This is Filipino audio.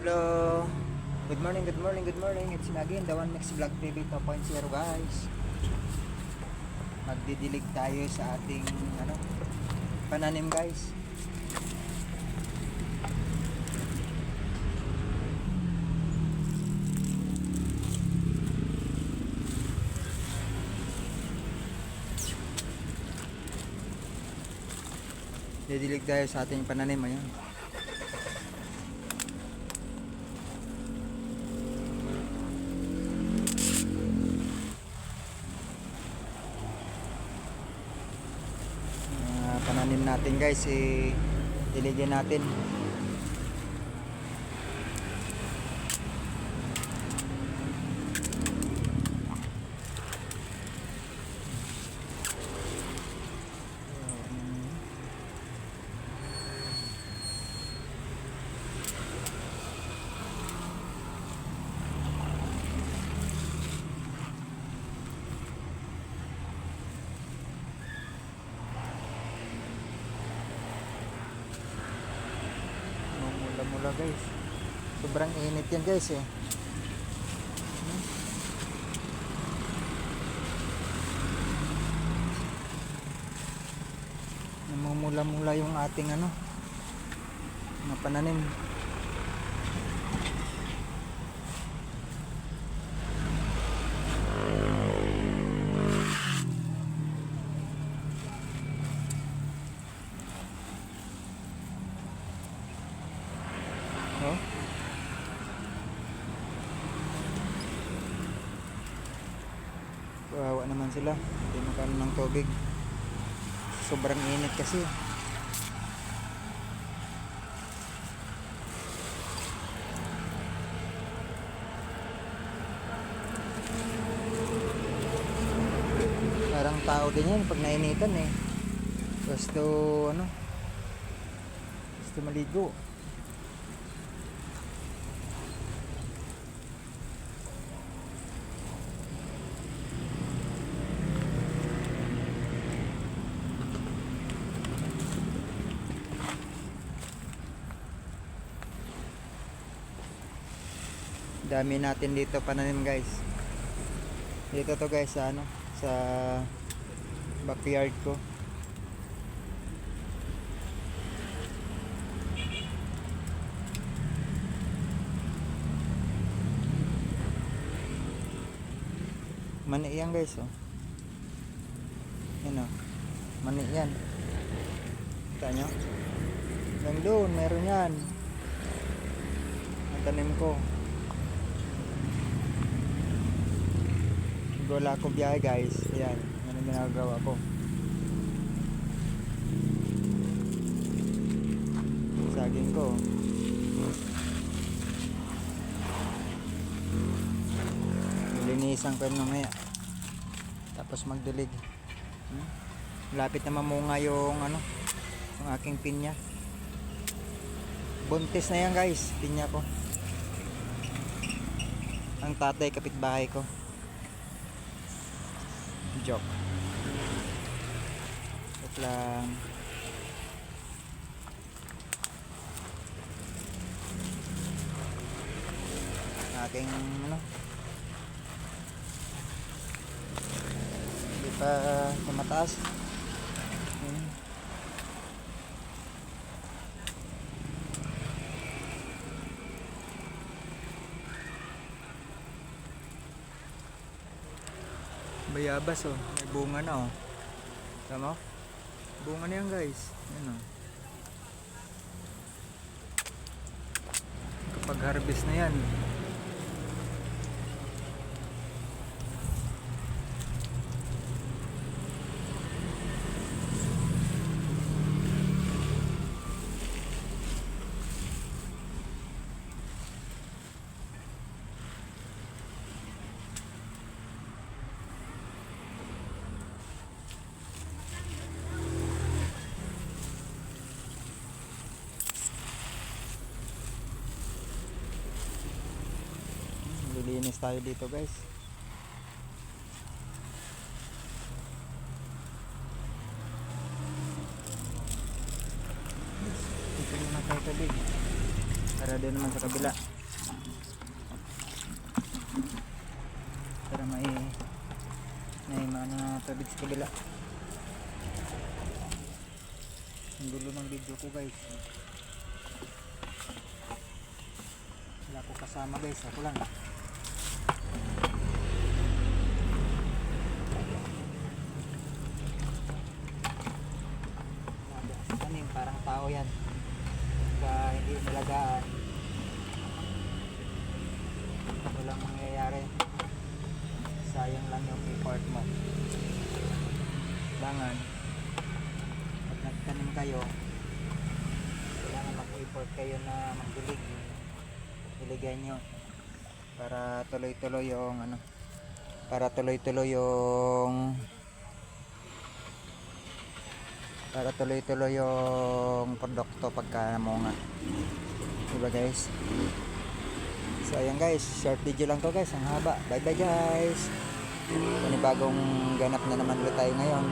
Hello. Good morning, good morning, good morning. It's me again, the One Mix Vlog TV 2.0 guys. Magdidilig tayo sa ating pananim guys. Didilig tayo sa ating pananim, ayan. Pananim natin guys, diligyan natin. Mula guys, sobrang init yan guys namumula-mula yung ating mga pananim. Kawawa naman sila, hindi makaano ng tubig, sobrang init kasi. Parang tao din yan pag nainitan gusto gusto maligo. Dami natin dito pananim guys. Dito to guys sa sa backyard ko. Mani yan guys Yan mani yan. Kita nyo? Nandun, meron yan. Ang tanim ko. Wala ko biyahe guys. Ayan, ano ginagawa ko. Saging ko. Linisan ko yun mamaya. Tapos magdilig. Lapit na mamunga yung yung aking pinya. Buntis na yan guys, pinya ko. Ang tatay kapitbahay ko. Joke. Joke lang. Aking hindi pa mataas. Bayabas may bunga na Tama? Bunga na yan guys. Yan kapag harvest na yan. Lilinis tayo dito guys. Dito naman tayo tubig para din naman sa kabila. may mana tubig sa kabila. Ang dulo ng video ko guys. Wala ko kasama guys, ako lang. Tanim, parang tao yan. Kaya hindi nalagaan, walang mangyayari. Sayang lang yung effort mo. Kailangan pag nagtanim kayo, kailangan mag-effort kayo na magdilig. Diligan nyo para tuloy-tuloy yung produkto pagka namunga, diba guys? So ayan guys, short video lang to guys, ang haba. Bye bye guys. Panibagong ganap na naman ulit tayo ngayon.